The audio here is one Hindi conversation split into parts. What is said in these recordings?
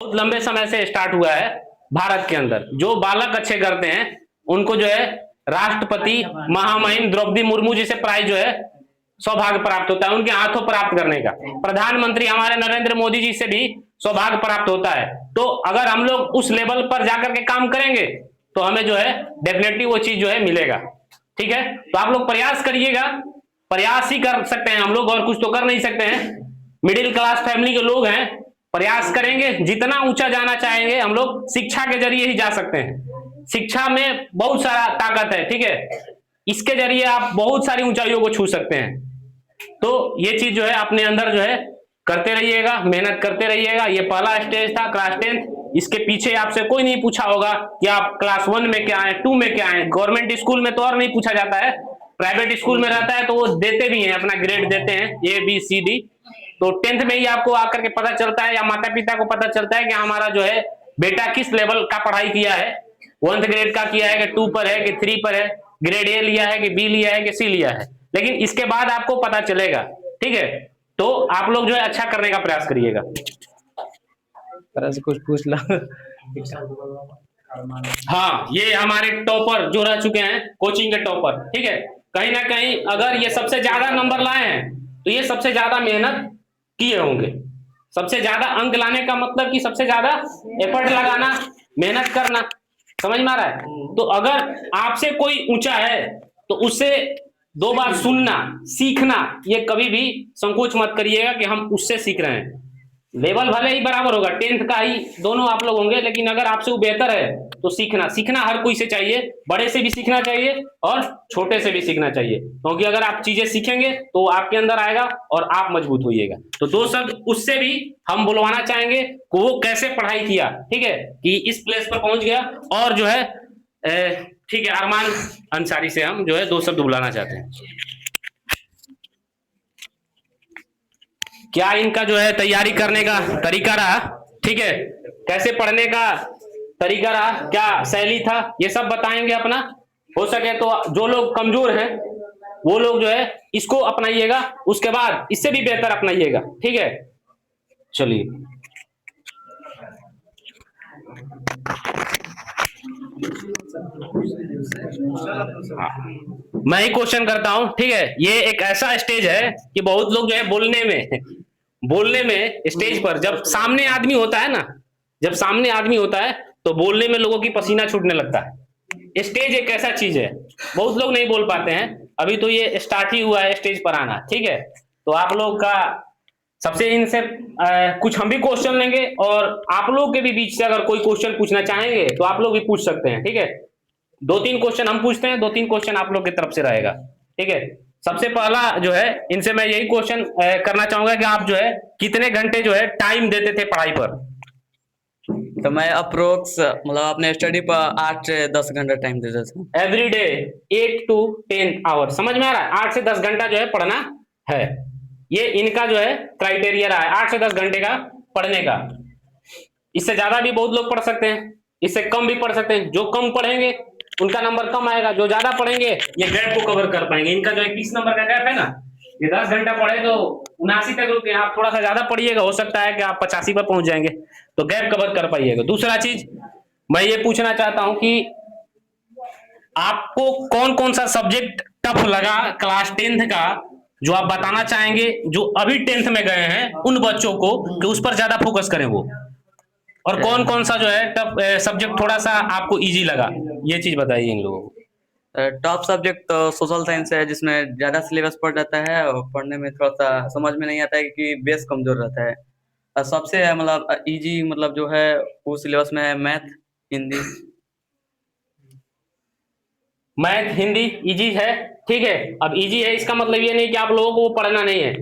बहुत लंबे समय से स्टार्ट हुआ है भारत के अंदर। जो बालक अच्छे करते हैं उनको जो है राष्ट्रपति महामहिम द्रौपदी मुर्मू जी से प्राइज जो है सौभाग्य प्राप्त होता है, उनके हाथों प्राप्त करने का। प्रधानमंत्री हमारे नरेंद्र मोदी जी से भी सौभाग्य प्राप्त होता है। तो अगर हम लोग उस लेवल पर जाकर के काम करेंगे तो हमें जो है डेफिनेटली वो चीज जो है मिलेगा। ठीक है, तो आप लोग प्रयास करिएगा, प्रयास ही कर सकते हैं हम लोग, और कुछ तो कर नहीं सकते हैं। मिडिल क्लास फैमिली के लोग हैं, प्रयास करेंगे, जितना ऊंचा जाना चाहेंगे हम लोग शिक्षा के जरिए ही जा सकते हैं। शिक्षा में बहुत सारा ताकत है, ठीक है, इसके जरिए आप बहुत सारी ऊंचाइयों को छू सकते हैं। तो ये चीज जो है अपने अंदर जो है करते रहिएगा, मेहनत करते रहिएगा। ये पहला स्टेज था क्लास 10। इसके पीछे आपसे कोई नहीं पूछा होगा कि आप क्लास 1 में क्या है, 2 में क्या है। गवर्नमेंट स्कूल में तो और नहीं पूछा जाता है, प्राइवेट स्कूल में रहता है तो वो देते भी हैं, अपना ग्रेड देते हैं ABCD। तो 10th में ही आपको आकर के पता चलता है, या माता पिता को पता चलता है कि हमारा जो है बेटा किस लेवल का पढ़ाई किया है, 1th ग्रेड का किया है कि 2 पर है कि 3 पर है, ग्रेड A लिया है कि B लिया है कि C लिया है। लेकिन इसके बाद आपको पता चलेगा, ठीक है। तो आप लोग जो है अच्छा करने का प्रयास करिएगा। तरह से कुछ पूछ ला। हाँ, ये हमारे टॉपर जो रह चुके हैं, कोचिंग के टॉपर, ठीक है। कहीं ना कहीं अगर ये सबसे ज्यादा नंबर लाए हैं तो ये सबसे ज्यादा मेहनत किए होंगे। सबसे ज्यादा अंक लाने का मतलब कि सबसे ज्यादा एफर्ट लगाना, मेहनत करना, समझ में आ रहा है। तो अगर आपसे कोई ऊंचा है तो उससे 2 बार सुनना, सीखना, ये कभी भी संकोच मत करिएगा कि हम उससे सीख रहे हैं। लेवल भले ही बराबर होगा, 10th का ही दोनों आप लोग होंगे, लेकिन अगर आपसे वो बेहतर है तो सीखना हर कोई से चाहिए। बड़े से भी सीखना चाहिए और छोटे से भी सीखना चाहिए, क्योंकि अगर आप चीजें सीखेंगे तो आपके अंदर आएगा और आप मजबूत होइएगा। तो 2 शब्द उससे भी हम बुलवाना चाहेंगे कि वो कैसे पढ़ाई किया, ठीक है, कि इस प्लेस पर पहुंच गया। और जो है ठीक है, अरमान अंसारी से हम जो है 2 शब्द बुलाना चाहते हैं। क्या इनका जो है तैयारी करने का तरीका रहा, ठीक है, कैसे पढ़ने का तरीका रहा, क्या शैली था, ये सब बताएंगे अपना। हो सके तो जो लोग कमजोर हैं वो लोग जो है इसको अपनाइएगा, उसके बाद इससे भी बेहतर अपनाइएगा, ठीक है। चलिए, हाँ, मैं ही क्वेश्चन करता हूं, ठीक है। ये एक ऐसा स्टेज है कि बहुत लोग जो है बोलने में स्टेज पर जब सामने आदमी होता है ना, जब सामने आदमी होता है तो बोलने में लोगों की पसीना छूटने लगता है। स्टेज एक ऐसा चीज है, बहुत लोग नहीं बोल पाते हैं, अभी तो ये स्टार्ट ही हुआ है स्टेज पर आना, ठीक है। तो आप लोग का सबसे इनसे कुछ हम भी क्वेश्चन लेंगे, और आप लोग के भी बीच से अगर कोई क्वेश्चन पूछना चाहेंगे तो आप लोग भी पूछ सकते हैं, ठीक है। 2-3 क्वेश्चन हम पूछते हैं, 2-3 क्वेश्चन आप लोग की तरफ से रहेगा, ठीक है। सबसे पहला जो है इनसे मैं यही क्वेश्चन करना चाहूंगा कि आप जो है कितने घंटे जो है टाइम देते थे पढ़ाई पर। तो मैं अप्रोक्स मतलब अपने स्टडी पर 8 से 10 घंटा टाइम देता था एवरी डे 8 to 10 आवर, समझ में आ रहा है। 8 से 10 घंटा जो है पढ़ना है, ये इनका जो है क्राइटेरिया रहा है, 8 से 10 घंटे का पढ़ने का। इससे ज्यादा भी बहुत लोग पढ़ सकते हैं, इससे कम भी पढ़ सकते हैं। जो कम पढ़ेंगे उनका नंबर कम आएगा, जो ज्यादा पढ़ेंगे ये गैप को कवर कर पाएंगे। इनका जो 21 नंबर का गैप है ना, ये 10 घंटा पढ़े तो 79 तक रुके, आप थोड़ा सा ज्यादा पढ़िएगा, हो सकता है कि आप 85 पर पहुंच जाएंगे, तो गैप कवर कर पाइएगा। दूसरा चीज मैं ये पूछना चाहता हूं कि आपको कौन कौन सा सब्जेक्ट टफ लगा क्लास 10th का, जो आप बताना चाहेंगे, जो अभी 10th में गए हैं उन बच्चों को, कि उस पर ज्यादा फोकस करें वो। और कौन कौन सा जो है टफ सब्जेक्ट थोड़ा सा आपको इजी लगा, ये चीज बताइए इन लोगों को। टॉप सब्जेक्ट तो सोशल साइंस है, जिसमें ज्यादा सिलेबस पढ़ जाता है और पढ़ने में थोड़ा सा समझ में नहीं आता है कि बेस कमजोर रहता है। और सबसे मतलब इजी मतलब जो है वो सिलेबस में है math, Hindi. Math Hindi easy है, ठीक है। अब इजी है इसका मतलब ये नहीं कि आप लोगों को वो पढ़ना नहीं है,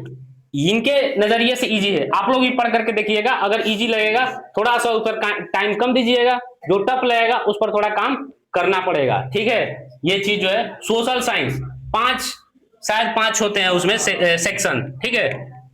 इनके नजरिए से इजी है। आप लोग भी पढ़ करके देखिएगा, अगर इजी लगेगा थोड़ा सा उस पर टाइम कम दीजिएगा, जो टफ लगेगा उस पर थोड़ा काम करना पड़ेगा, ठीक है। ये चीज जो है सोशल साइंस 5 शायद 5 होते हैं उसमें सेक्शन, ठीक है।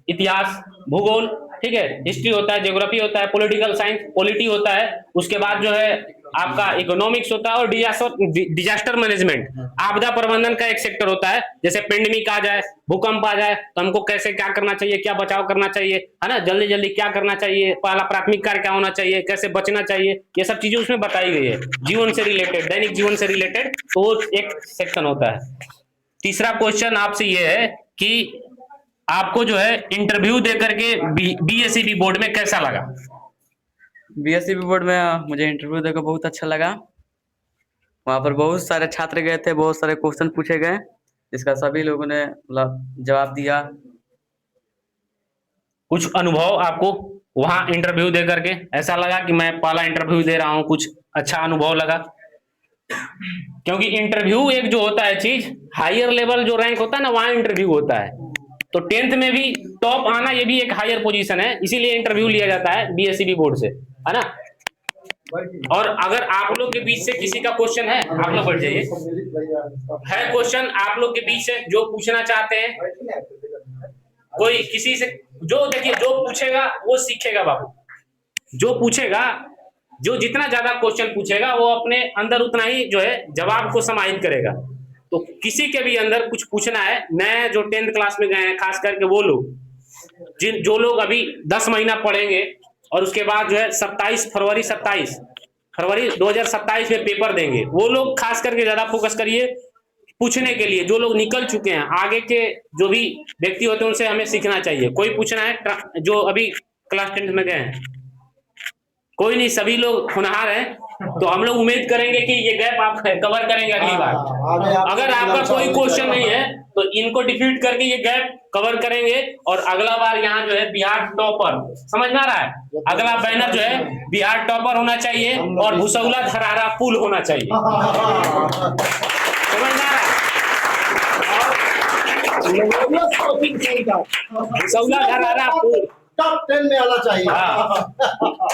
इतिहास, भूगोल, ठीक है, हिस्ट्री होता है, ज्योग्राफी होता है, पॉलिटिकल साइंस पॉलिटी होता है, उसके बाद जो है आपका इकोनॉमिक्स होता है, और डिजास्टर मैनेजमेंट आपदा प्रबंधन का एक सेक्टर होता है। जैसे पेंडेमिक आ जाए, भूकंप आ जाए, तो हमको कैसे क्या करना चाहिए, क्या बचाव करना चाहिए, है ना, जल्दी जल्दी क्या करना चाहिए, पहला प्राथमिक कार्य क्या होना चाहिए, कैसे बचना चाहिए, ये सब चीजें उसमें बताई गई है, जीवन से रिलेटेड, दैनिक जीवन से रिलेटेड, तो वो एक सेक्शन होता है। तीसरा क्वेश्चन आपसे ये है कि आपको जो है इंटरव्यू दे करके बीएसईबी बोर्ड में कैसा लगा? बीएससी बोर्ड में मुझे इंटरव्यू देकर बहुत अच्छा लगा। वहाँ पर बहुत सारे छात्र गए थे, बहुत सारे क्वेश्चन पूछे गए, जिसका सभी लोगों ने मतलब जवाब दिया। कुछ अनुभव आपको वहां इंटरव्यू दे करके ऐसा लगा कि मैं पहला इंटरव्यू दे रहा हूं, कुछ अच्छा अनुभव लगा? क्योंकि इंटरव्यू एक जो होता है चीज, हायर लेवल जो रैंक होता है ना, वहां इंटरव्यू होता है। तो 10th में भी टॉप आना ये भी एक हायर पोजीशन है, इसीलिए इंटरव्यू लिया जाता है बीएसईबी बोर्ड से, है ना। और अगर आप लोग के बीच से किसी का क्वेश्चन है, आप लोग बैठ जाइए, है क्वेश्चन आप लोग के बीच से जो पूछना चाहते हैं, कोई किसी से, जो देखिए जो पूछेगा वो सीखेगा बाबू, जो पूछेगा, जो जितना ज्यादा क्वेश्चन पूछेगा वो अपने अंदर उतना ही जो है जवाब को समाहित करेगा। तो किसी के भी अंदर कुछ पूछना है, नए जो 10th क्लास में गए हैं, खास करके वो लोग जो लोग अभी 10 महीना पढ़ेंगे और उसके बाद जो है 27 फरवरी 2027 में पेपर देंगे, वो लोग खास करके ज्यादा फोकस करिए पूछने के लिए। जो लोग निकल चुके हैं, आगे के जो भी व्यक्ति होते हैं उनसे हमें सीखना चाहिए। कोई पूछना है जो अभी क्लास 10th में गए हैं? कोई नहीं, सभी लोग होनहार हैं, तो हम लोग उम्मीद करेंगे कि ये गैप आप कवर करेंगे अगली बार। अगर आपका कोई क्वेश्चन नहीं है तो इनको डिफीट करके ये गैप कवर करेंगे, और अगला बार यहाँ जो है बिहार टॉपर, समझ में आ रहा है, अगला बैनर जो है बिहार टॉपर होना चाहिए और भुसौला धरारा पुल होना चाहिए, समझ में आ रहा है। भुसौला धरारा पुल टॉप 10 में आना चाहिए।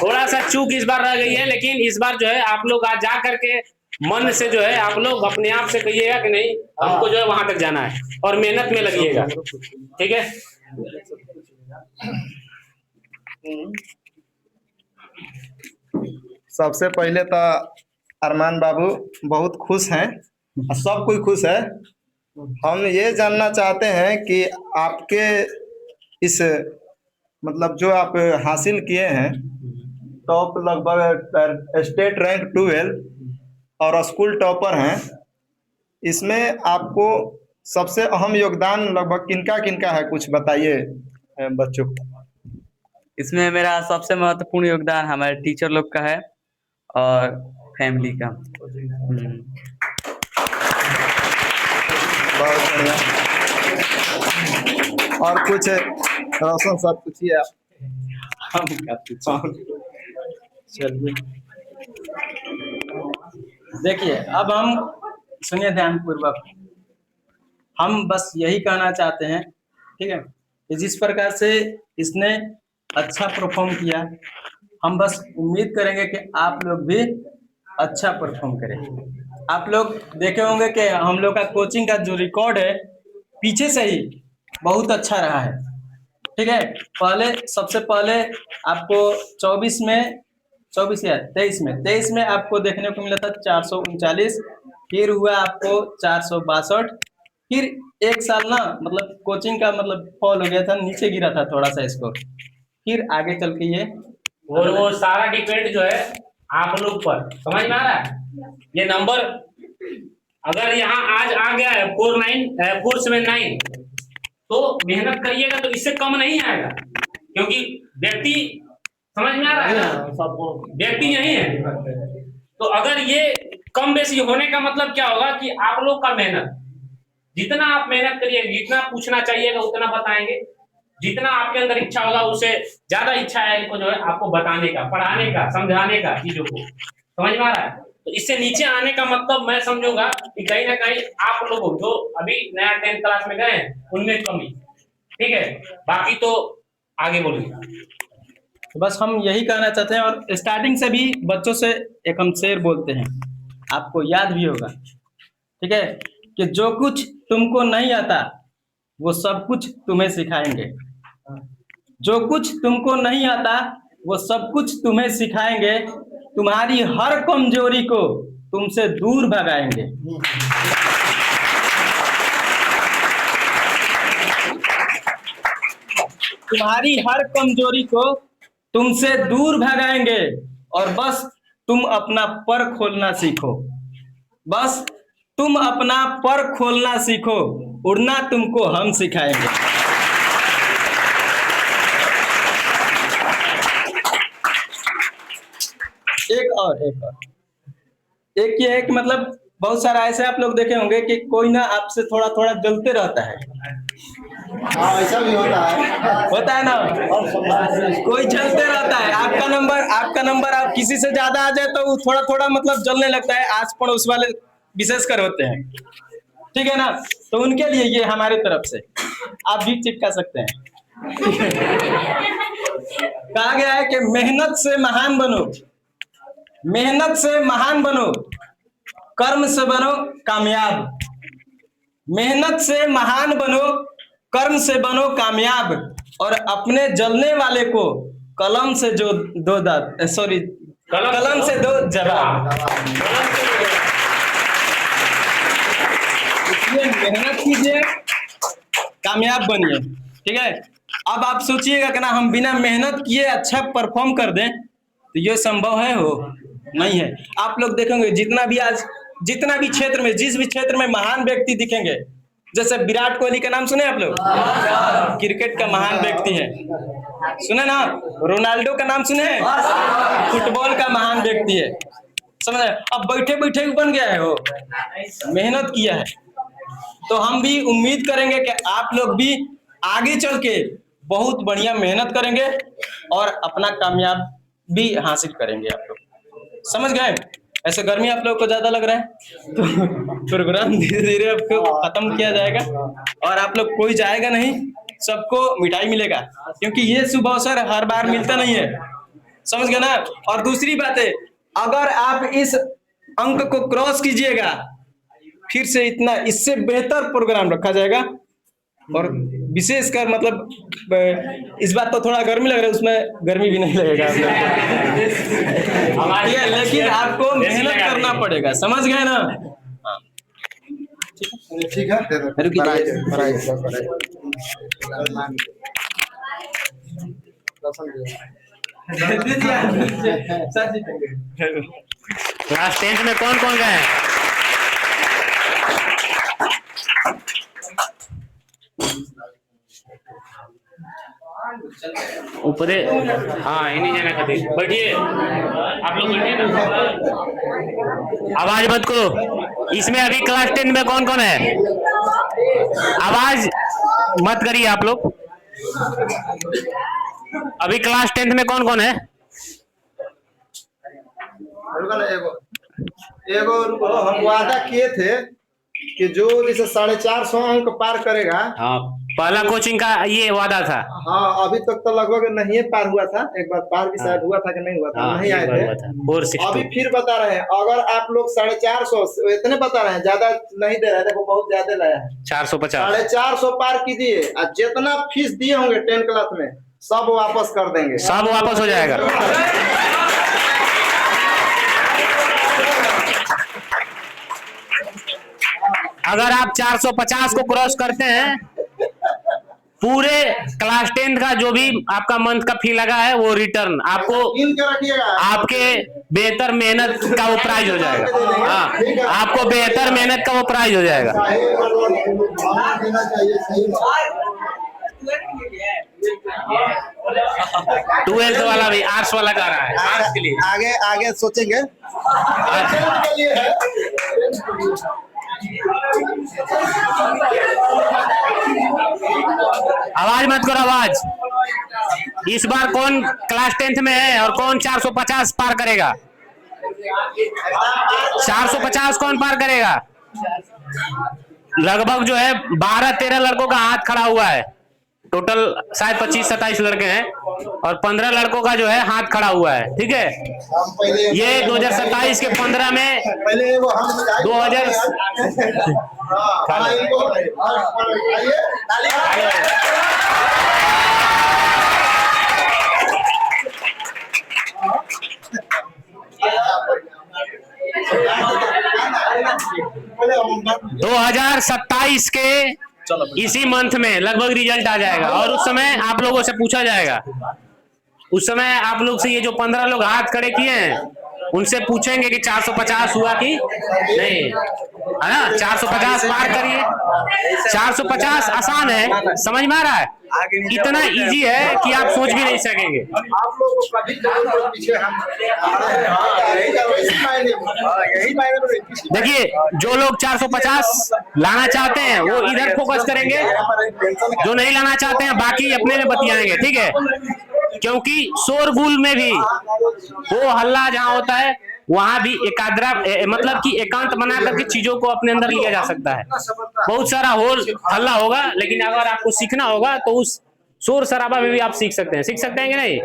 थोड़ा सा चूक इस बार रह गई है, लेकिन इस बार जो है आप लोग आज जा करके मन से जो है आप लोग अपने आप से कहिएगा कि नहीं, हमको जो है वहां तक जाना है, और मेहनत में लगिएगा, ठीक है। सबसे पहले तो अरमान बाबू बहुत खुश हैं, सब कोई खुश है। हम ये जानना चाहते हैं कि आपके इस मतलब जो आप हासिल किए हैं, टॉप लगभग स्टेट रैंक 12 और स्कूल टॉपर हैं, इसमें आपको सबसे अहम योगदान लगभग किनका किनका है, कुछ बताइए बच्चों को। इसमें मेरा सबसे महत्वपूर्ण योगदान हमारे टीचर लोग का है और फैमिली का। बहुत बढ़िया। और कुछ रोशन सर पूछिए आप। हम क्या पूछें? चलिए देखिए, अब हम सुनिए ध्यान पूर्वक, हम बस यही कहना चाहते हैं, ठीक है, कि जिस प्रकार से इसने अच्छा परफॉर्म किया, हम बस उम्मीद करेंगे कि आप लोग भी अच्छा परफॉर्म करें। आप लोग देखे होंगे कि हम लोग का कोचिंग का जो रिकॉर्ड है पीछे से ही बहुत अच्छा रहा है, ठीक है। पहले सबसे पहले आपको 23 या 23 में आपको देखने को मिला था 439, फिर हुआ आपको 462, फिर एक साल ना मतलब कोचिंग का मतलब फॉल हो गया था, नीचे गिरा था थोड़ा सा स्कोर, फिर आगे चल के ये वो सारा डिपेंड जो है आप लोग पर, समझ में आ रहा है। ये नंबर अगर यहाँ आज आ गया है 479, तो मेहनत करिएगा तो इससे कम नहीं आएगा, क्योंकि व्यक्ति, समझ में आ रहा है ना, व्यक्ति यही है। तो अगर ये कम बेसी होने का मतलब क्या होगा कि आप लोग का मेहनत, जितना आप मेहनत करिएगा, जितना पूछना चाहिएगा उतना बताएंगे, जितना आपके अंदर इच्छा होगा उससे ज्यादा इच्छा है इनको जो है आपको बताने का, पढ़ाने का, समझाने का, चीजों को, समझ में आ रहा है। तो इससे नीचे आने का मतलब मैं समझूंगा कि कहीं ना कहीं आप लोग जो अभी नया 10th क्लास में गए उनमें कमी, ठीक है। बाकी तो आगे बोलिए। तो बस हम यही कहना चाहते हैं, और स्टार्टिंग से भी बच्चों से एक हम शेर बोलते हैं, आपको याद भी होगा, ठीक है, कि जो कुछ तुमको नहीं आता वो सब कुछ तुम्हें सिखाएंगे। जो कुछ तुमको नहीं आता वो सब कुछ तुम्हें सिखाएंगे, तुम्हारी हर कमजोरी को तुमसे दूर भगाएंगे। तुम्हारी हर कमजोरी को तुमसे दूर भगाएंगे और बस तुम अपना पर खोलना सीखो। बस तुम अपना पर खोलना सीखो, उड़ना तुमको हम सिखाएंगे। एक ये है कि मतलब बहुत सारा ऐसे आप लोग देखे होंगे कि कोई ना आपसे थोड़ा थोड़ा जलते रहता है। हाँ, ऐसा भी होता है ना, कोई जलते रहता है। आपका नंबर आप किसी से ज्यादा आ जाए तो वो थोड़ा थोड़ा मतलब जलने लगता है। आस पड़ोस वाले विशेषकर होते हैं, ठीक है ना। तो उनके लिए ये हमारे तरफ से आप भी चिपका सकते हैं। कहा गया है कि मेहनत से महान बनो, मेहनत से महान बनो, कर्म से बनो कामयाब। मेहनत से महान बनो, कर्म से बनो कामयाब, और अपने जलने वाले को कलम से जो दो दाद सॉरी कलम से दो जवाब। इसलिए मेहनत कीजिए, कामयाब बनिए, ठीक है। अब आप सोचिएगा कि ना हम बिना मेहनत किए अच्छा परफॉर्म कर दें, तो ये संभव है? हो नहीं है। आप लोग देखेंगे जितना भी क्षेत्र में, जिस भी क्षेत्र में महान व्यक्ति दिखेंगे, जैसे विराट कोहली का नाम सुने आप लोग? क्रिकेट का महान व्यक्ति है, सुने ना? रोनाल्डो का नाम सुने? फुटबॉल का महान व्यक्ति है, समझ? अब बैठे बैठे बन गया है, वो मेहनत किया है। तो हम भी उम्मीद करेंगे कि आप लोग भी आगे चल के बहुत बढ़िया मेहनत करेंगे और अपना कामयाब भी हासिल करेंगे। आप लोग समझ गए? ऐसे गर्मी आप लोगों को ज्यादा लग रहा है तो प्रोग्राम धीरे धीरे आपको खत्म किया जाएगा और आप लोग कोई जाएगा नहीं, सबको मिठाई मिलेगा, क्योंकि ये शुभ अवसर हर बार मिलता नहीं है, समझ गए ना। और दूसरी बात है, अगर आप इस अंक को क्रॉस कीजिएगा, फिर से इतना इससे बेहतर प्रोग्राम रखा जाएगा। और विशेषकर मतलब इस बात तो थोड़ा गर्मी लग रहा है, उसमें गर्मी भी नहीं लगेगा लेकिन आपको मेहनत करना पड़ेगा, समझ गए ना? ठीक है। क्लास 10th में कौन कौन गए? ऊपर हाँ, इन्हीं जाना खातिर बैठिए, आप लोग बैठिए ना, आवाज मत करो। इसमें अभी क्लास 10 में कौन कौन है? आवाज मत करिए आप लोग। अभी क्लास 10th में कौन कौन है? एगो हम वादा किए थे कि जो जैसे 450 अंक पार करेगा। हाँ, पहला कोचिंग का ये वादा था। हाँ, अभी तक तो लगभग नहीं पार हुआ था, एक बार पार भी शायद हुआ था कि नहीं हुआ था, नहीं आए थे। अभी फिर बता रहे हैं, अगर आप लोग 450 इतने बता रहे हैं, ज्यादा नहीं दे रहे, देखो बहुत ज्यादा लाया है, 450 450 पार कीजिए और जितना फीस दिए होंगे 10 क्लास में सब वापस कर देंगे, सब वापस हो जाएगा। अगर आप 450 को क्रॉस करते हैं, पूरे क्लास 10th का जो भी आपका मंथ का फी लगा है वो रिटर्न आपको, आपके बेहतर मेहनत का वो प्राइज हो जाएगा। हाँ, आपको बेहतर मेहनत का वो प्राइज हो जाएगा। 12th वाला भी आर्ट्स वाला का रहा है, आर्ट्स के लिए आगे सोचेंगे। आवाज मत करो, आवाज। इस बार कौन क्लास 10th में है और कौन 450 पार करेगा? 450 कौन पार करेगा? लगभग जो है 12-13 लड़कों का हाथ खड़ा हुआ है। टोटल शायद 25-27 लड़के हैं और 15 लड़कों का जो है हाथ खड़ा हुआ है, ठीक है। ये 2027 के 15 में 2000 हाँ, 2027 के इसी मंथ में लगभग रिजल्ट आ जाएगा और उस समय आप लोगों से पूछा जाएगा। उस समय आप लोग से ये जो 15 लोग हाथ खड़े किए हैं उनसे पूछेंगे कि 450 हुआ कि नहीं, है ना। 450 पार करिए। 450 आसान है, समझ में आ रहा है। इतना इजी है कि आप सोच भी नहीं सकेंगे। आप लोगों को कभी पीछे हम देखिए, जो लोग 450 लाना चाहते हैं वो इधर फोकस करेंगे, जो नहीं लाना चाहते हैं बाकी अपने में बतियाएंगे, ठीक है। क्योंकि शोरगुल में भी वो हल्ला जहां होता है वहां भी एकाग्र मतलब कि एकांत बना करके चीजों को अपने अंदर लिया जा सकता है। बहुत सारा होल हल्ला होगा, लेकिन अगर आपको सीखना होगा तो उस शोर शराबा में भी आप सीख सकते हैं कि नहीं।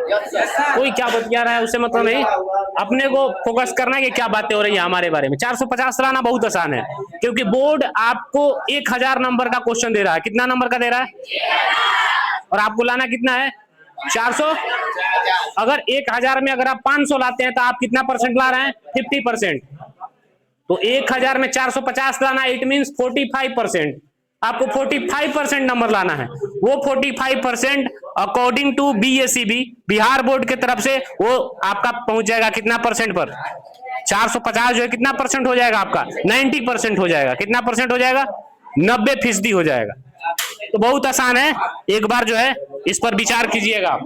कोई क्या बतिया रहा है उससे मतलब नहीं, अपने को फोकस करना है कि क्या बातें हो रही है हमारे बारे में। 450 लाना बहुत आसान है, क्योंकि बोर्ड आपको 1000 नंबर का क्वेश्चन दे रहा है। कितना नंबर का दे रहा है और आपको लाना कितना है, 400। अगर 1000 में अगर आप 500 लाते हैं तो आप कितना परसेंट ला रहे हैं, 50%। तो 1000 में 450 लाना, इट मींस 45%। आपको 45% नंबर लाना है। वो 45% according to BACB Bihar board की तरफ से वो आपका पहुंच जाएगा कितना परसेंट पर, 450 जो है कितना परसेंट हो जाएगा आपका, 90% हो जाएगा। कितना परसेंट हो जाएगा, 90% हो जाएगा। तो बहुत आसान है, एक बार जो है इस पर विचार कीजिएगा।